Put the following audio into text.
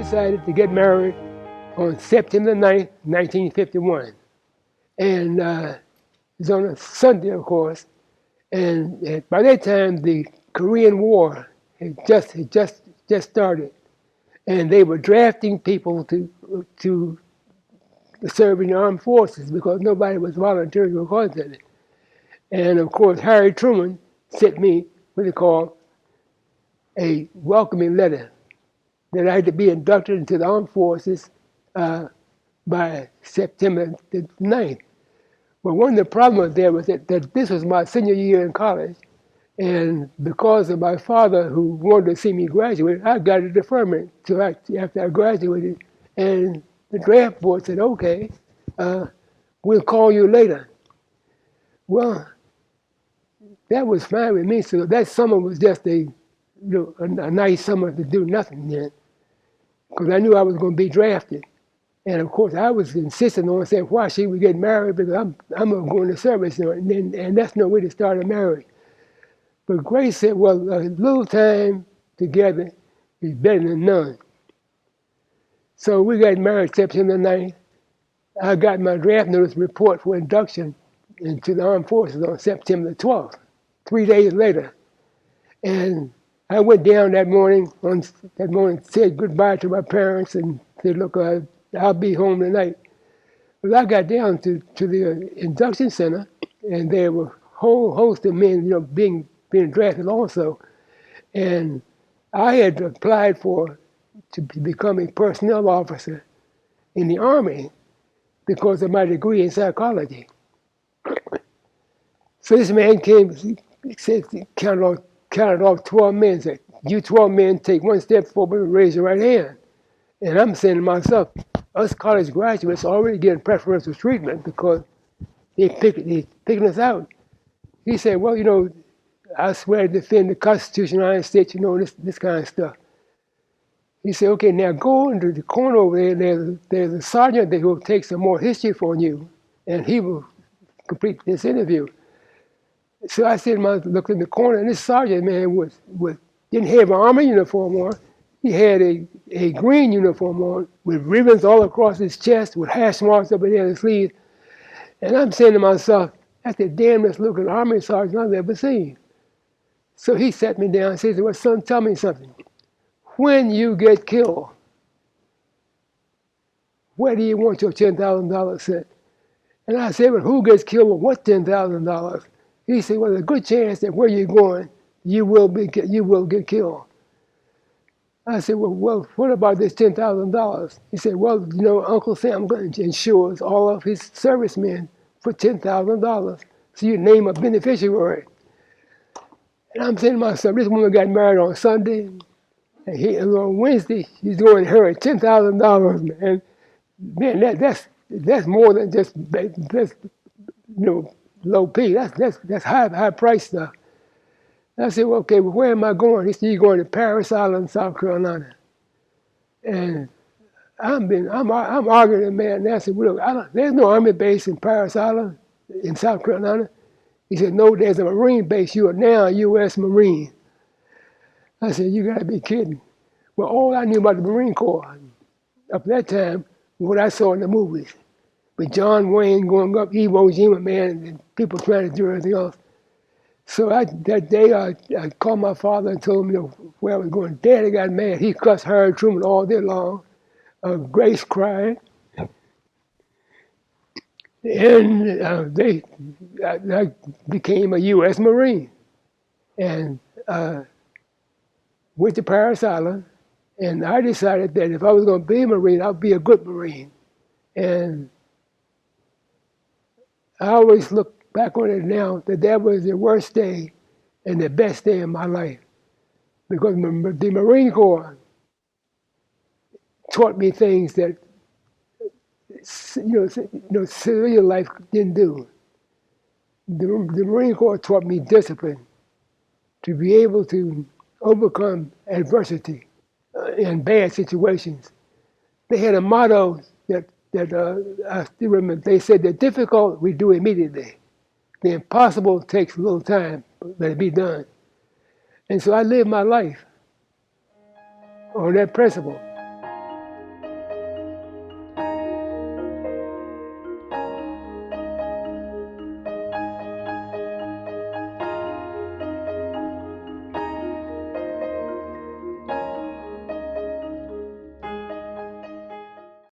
decided to get married on September 9th, 1951. And it was on a Sunday, of course. And by that time, the Korean War had just started. And they were drafting people to serve in the armed forces because nobody was volunteering to go to it. And of course, Harry Truman sent me what they call a welcoming letter that I had to be inducted into the armed forces by September the 9th. Well, one of the problems there was that this was my senior year in college, and because of my father who wanted to see me graduate, I got a deferment till after I graduated, and the draft board said, okay, we'll call you later. Well, that was fine with me, so that summer was just a nice summer to do nothing then, because I knew I was going to be drafted. And of course, I was insisting on saying, why should we get married? Because I'm going to go into service, and that's no way to start a marriage. But Grace said, well, a little time together is better than none. So we got married September 9th. I got my draft notice report for induction into the armed forces on September 12th, 3 days later. And I went down that morning, said goodbye to my parents and said, look, I'll be home tonight. But I got down to the induction center, and there were a whole host of men, being drafted also. And I had applied to become a personnel officer in the Army because of my degree in psychology. So this man came, he said, counted off 12 men, said, you 12 men take one step forward and raise your right hand. And I'm saying to myself, us college graduates already getting preferential treatment because they picking us out. He said, well, I swear to defend the Constitution of the United States, this kind of stuff. He said, okay, now go into the corner over there. There's a sergeant that will take some more history from you, and he will complete this interview. So I said, I looked in the corner, and this sergeant man didn't have an army uniform on. He had a green uniform on with ribbons all across his chest with hash marks up in there in his sleeves. And I'm saying to myself, that's the damnedest looking army sergeant I've ever seen. So he sat me down and said, well, son, tell me something. When you get killed, where do you want your $10,000 sent? And I said, well, who gets killed with what $10,000? He said, well, there's a good chance that where you're going, you will get killed. I said, well, what about this $10,000? He said, well, Uncle Sam insures all of his servicemen for $10,000. So you name a beneficiary. And I'm saying to myself, this woman got married on Sunday, and on Wednesday, she's going to inherit $10,000, man. Man, that's more than just low P. That's high price stuff. I said, well, okay, well, where am I going? He said, you're going to Paris Island, South Carolina. And I'm arguing with the man, and I said, well, look, there's no Army base in Paris Island in South Carolina. He said, no, there's a Marine base. You are now a U.S. Marine. I said, you got to be kidding. Well, all I knew about the Marine Corps up at that time was what I saw in the movies. With John Wayne going up, Iwo Jima, man, and people trying to do everything else. So that day, I called my father and told him where I was going. Daddy got mad. He cussed Harry Truman all day long. Grace cried. And I became a U.S. Marine. And went to Paris Island. And I decided that if I was going to be a Marine, I'd be a good Marine. And I always look back on it now that was the worst day and the best day of my life, because the Marine Corps taught me things that civilian life didn't do. The Marine Corps taught me discipline, to be able to overcome adversity in bad situations. They had a motto that I still remember. They said, the difficult we do immediately. The impossible takes a little time, but it be done. And so I lived my life on that principle.